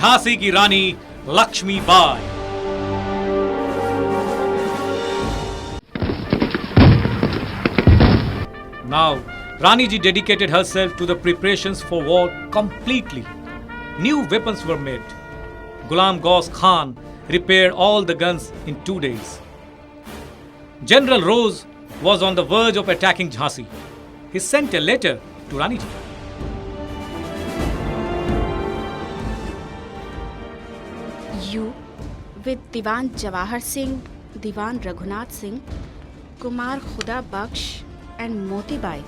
झांसी की रानी Lakshmibai. Now, Rani ji dedicated herself to the preparations for war completely. New weapons were made. Ghulam Ghaus Khan repaired all the guns in 2 days. General Rose was on the verge of attacking Jhansi. He sent a letter to Rani ji. You, with Diwan Jawahar Singh, Diwan Raghunath Singh, Kumar Khuda Baksh and Moti Bai,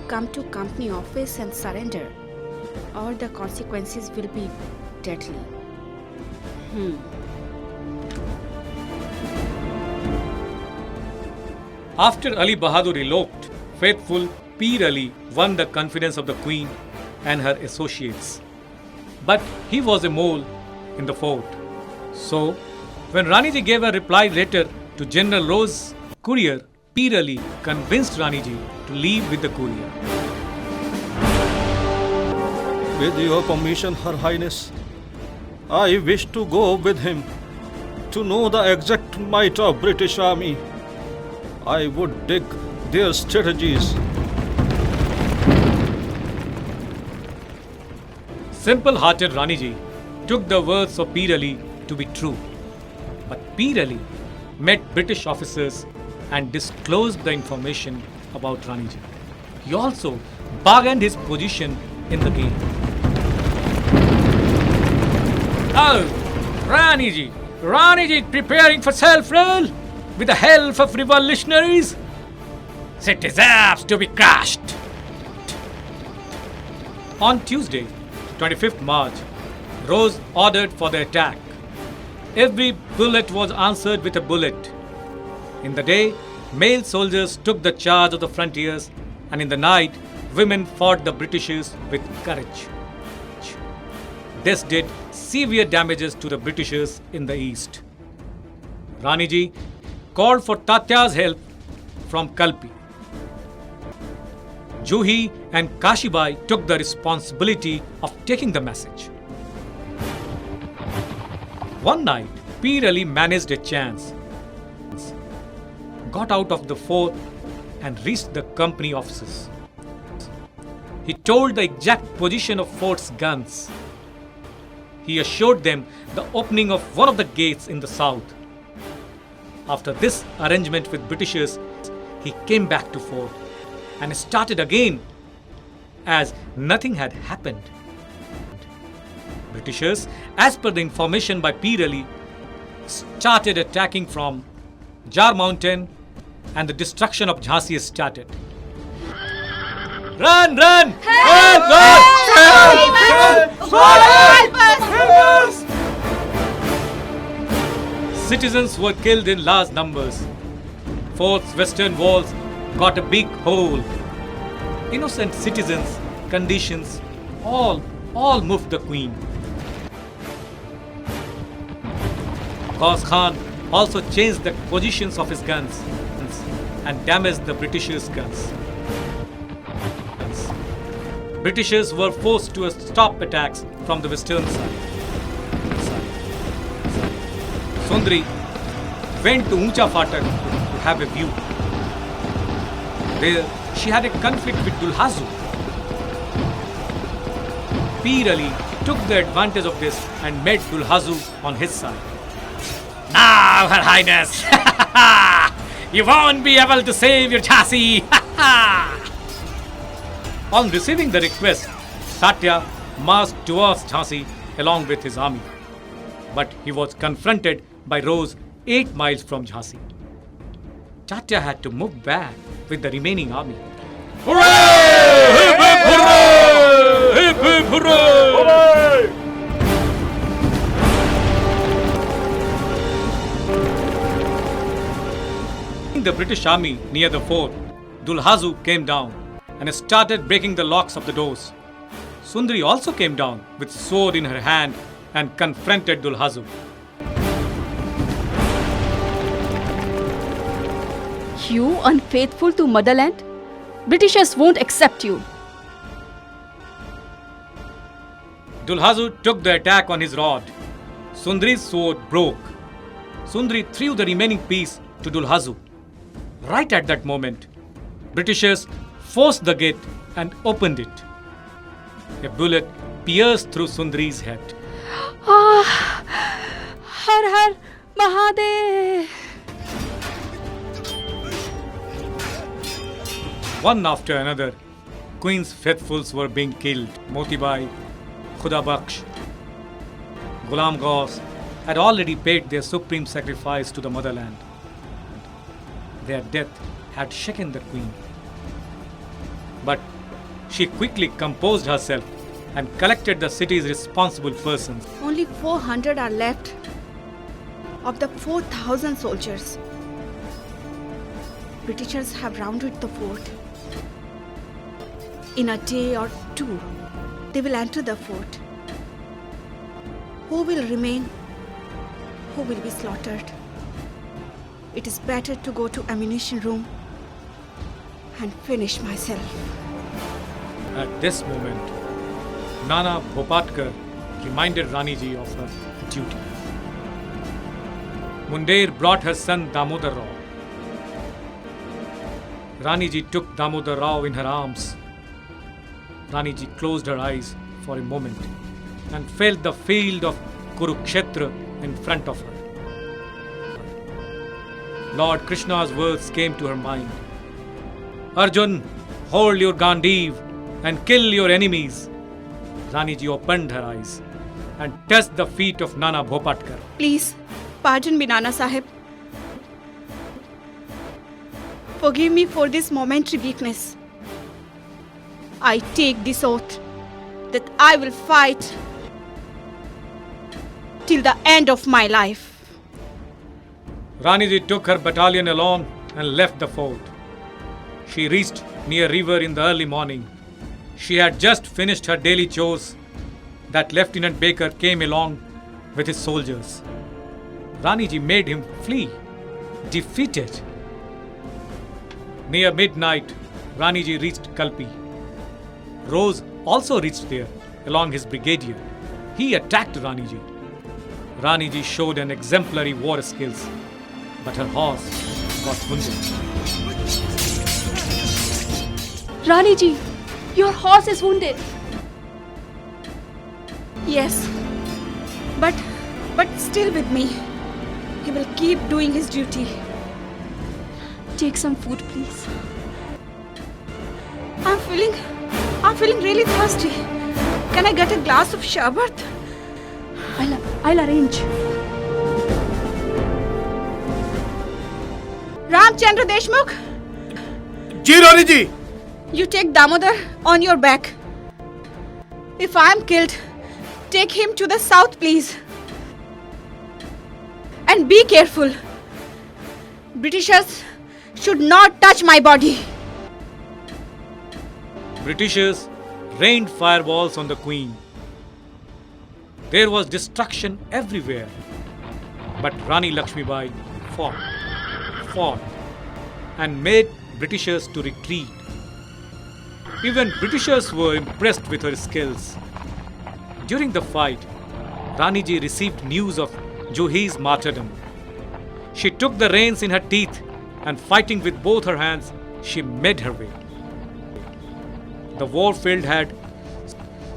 come to company office and surrender, or the consequences will be deadly. After Ali Bahadur eloped, faithful Peer Ali won the confidence of the Queen and her associates. But he was a mole in the fort. So, when Rani ji gave a reply letter to General Rose's courier, Peer Ali convinced Rani ji to leave with the courier. With your permission, Her Highness, I wish to go with him to know the exact might of British Army. I would dig their strategies. Simple-hearted Rani ji took the words of Peer Ali to be true. But Peer Ali met British officers and disclosed the information about Rani ji. He also bargained his position in the game. Oh, Rani ji is preparing for self-rule with the help of revolutionaries. It deserves to be crushed. On Tuesday, 25th March, Rose ordered for the attack. Every bullet was answered with a bullet. In the day, male soldiers took the charge of the frontiers, and in the night, women fought the Britishers with courage. This did severe damages to the Britishers in the east. Rani ji called for Tatya's help from Kalpi. Juhi and Kashibai took the responsibility of taking the message. One night, Peer Ali managed a chance, got out of the fort and reached the company offices. He told the exact position of fort's guns. He assured them the opening of one of the gates in the south. After this arrangement with Britishers, he came back to fort and started again as nothing had happened. Britishers, as per the information by Peer Ali, started attacking from Jar Mountain, and the destruction of Jhansi started. Run! Run! Help! Help us! Citizens were killed in large numbers. Fort's western walls got a big hole. Innocent citizens, conditions, all moved the Queen. Ghaus Khan also changed the positions of his guns and damaged the Britishers' guns. Britishers were forced to stop attacks from the western side. Sundri went to Uncha Fatak to have a view. There, she had a conflict with Dulhazu. Peer Ali took the advantage of this and made Dulhazu on his side. Now, Her Highness, you won't be able to save your Jhansi. On receiving the request, Tatya marched towards Jhansi along with his army. But he was confronted by Rose 8 miles from Jhansi. Tatya had to move back with the remaining army. Hooray! Hip hip hooray! Hip hip hooray! Hooray! The British army near the fort, Dulhazu came down and started breaking the locks of the doors. Sundri also came down with sword in her hand and confronted Dulhazu. You unfaithful to motherland? Britishers won't accept you. Dulhazu took the attack on his rod. Sundri's sword broke. Sundri threw the remaining piece to Dulhazu. Right at that moment, Britishers forced the gate and opened it. A bullet pierced through Sundri's head. Har Har Mahadev. One after another, Queen's faithfuls were being killed. Motibai, Khuda Bakhsh, Ghulam Ghaus had already paid their supreme sacrifice to the motherland. Their death had shaken the Queen. But she quickly composed herself and collected the city's responsible persons. Only 400 are left of the 4,000 soldiers. Britishers have rounded the fort. In a day or two, they will enter the fort. Who will remain? Who will be slaughtered? It is better to go to ammunition room and finish myself. At this moment, Nana Bhopatkar reminded Raniji of her duty. Mundir brought her son Damodar Rao. Raniji took Damodar Rao in her arms. Raniji closed her eyes for a moment and felt the field of Kurukshetra in front of her. Lord Krishna's words came to her mind. Arjun, hold your Gandiv and kill your enemies. Raniji opened her eyes and touched the feet of Nana Bhopatkar. Please, pardon me, Nana Sahib. Forgive me for this momentary weakness. I take this oath that I will fight till the end of my life. Raniji took her battalion along and left the fort. She reached near river in the early morning. She had just finished her daily chores that Lieutenant Baker came along with his soldiers. Raniji made him flee, defeated. Near midnight, Raniji reached Kalpi. Rose also reached there along his brigadier. He attacked Raniji. Raniji showed an exemplary war skills, but her horse got wounded. Raniji, your horse is wounded. Yes, but still with me. He will keep doing his duty. Take some food, please. I'm feeling really thirsty. Can I get a glass of sharbat? I'll arrange. Ramchandra Deshmukh, Ji Rani ji. you take Damodar on your back. If I am killed, take him to the south, please. And be careful. Britishers should not touch my body. Britishers rained fireballs on the Queen. There was destruction everywhere. But Rani Lakshmibai fought, and made Britishers to retreat. Even Britishers were impressed with her skills. During the fight, Raniji received news of Juhi's martyrdom. She took the reins in her teeth and fighting with both her hands, she made her way. The war field had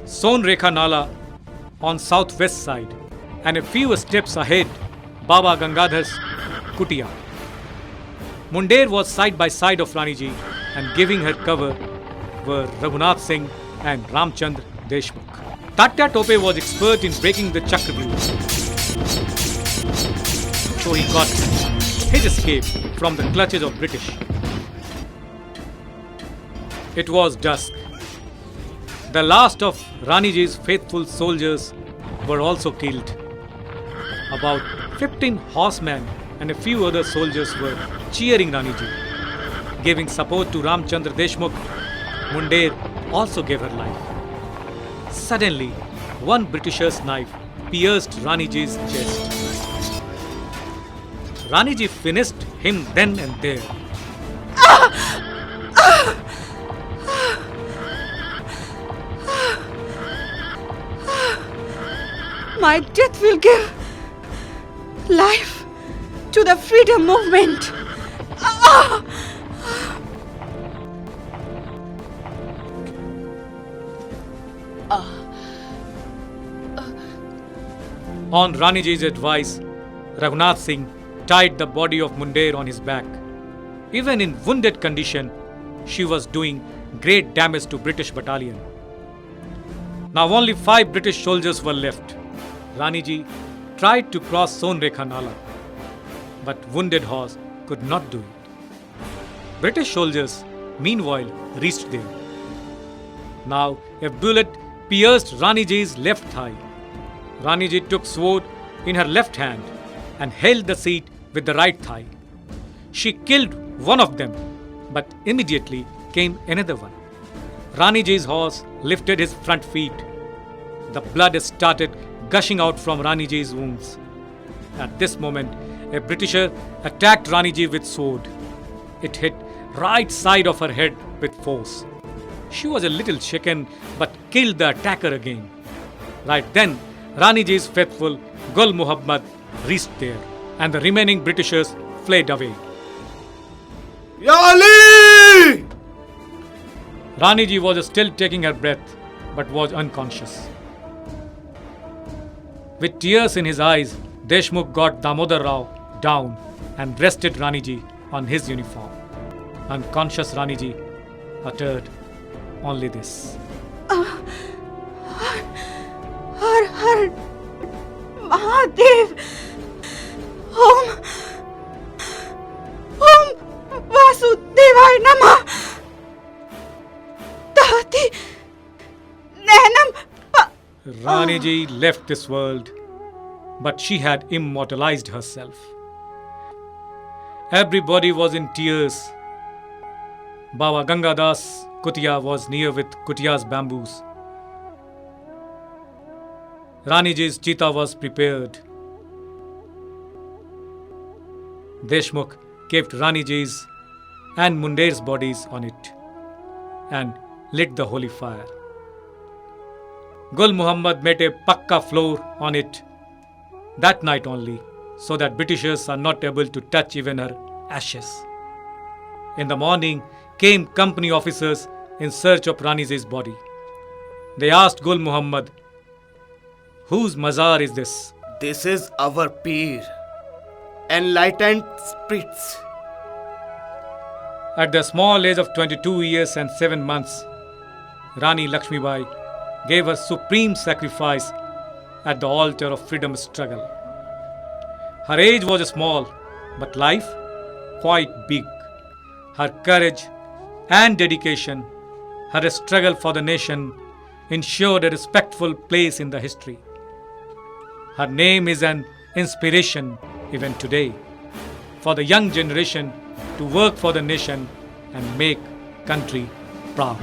Sonrekha Nala on southwest side and a few steps ahead, Baba Gangadhar's Kutia. Mundir was side by side of Raniji and giving her cover were Raghunath Singh and Ramchandra Deshmukh. Tatya Tope was expert in breaking the Chakravyuh. So he got his escape from the clutches of British. It was dusk. The last of Raniji's faithful soldiers were also killed. About 15 horsemen and a few other soldiers were cheering Raniji. Giving support to Ramchandra Deshmukh, Mundir also gave her life. Suddenly, one Britisher's knife pierced Raniji's chest. Raniji finished him then and there. My death will give life to the freedom movement. On Raniji's advice, Raghunath Singh tied the body of Munde on his back. Even in wounded condition, she was doing great damage to British battalion. Now only 5 British soldiers were left. Raniji tried to cross Sonrekha Nala, but wounded horse could not do it. British soldiers, meanwhile, reached there. Now a bullet pierced Raniji's left thigh. Raniji took sword in her left hand and held the seat with the right thigh. She killed one of them, but immediately came another one. Raniji's horse lifted his front feet. The blood started gushing out from Raniji's wounds. At this moment, a Britisher attacked Raniji with sword. It hit right side of her head with force. She was a little shaken but killed the attacker again. Right then, Raniji's faithful Gul Muhammad reached there and the remaining Britishers fled away. Ya Ali! Raniji was still taking her breath but was unconscious. With tears in his eyes, Deshmukh got Damodar Rao down and rested Raniji on his uniform. Unconscious Raniji uttered only this. Har Har Mahadev. Om Vasudevaya Namah. Tahti Nainam. Raniji left this world, but she had immortalized herself. Everybody was in tears. Baba Gangadas Kutia was near with Kutia's bamboos. Raniji's cheetah was prepared. Deshmukh kept Raniji's and Munde's bodies on it and lit the holy fire. Gul Muhammad made a pakka floor on it that night only, so that Britishers are not able to touch even her ashes. In the morning came company officers in search of Raniji's body. They asked Gul Muhammad, "Whose mazar is this?" This is our Peer, enlightened spirits. At the small age of 22 years and 7 months, Rani Lakshmibai gave her supreme sacrifice at the altar of freedom struggle. Her age was small, but life quite big. Her courage and dedication, her struggle for the nation ensured a respectful place in the history. Her name is an inspiration even today for the young generation to work for the nation and make country proud.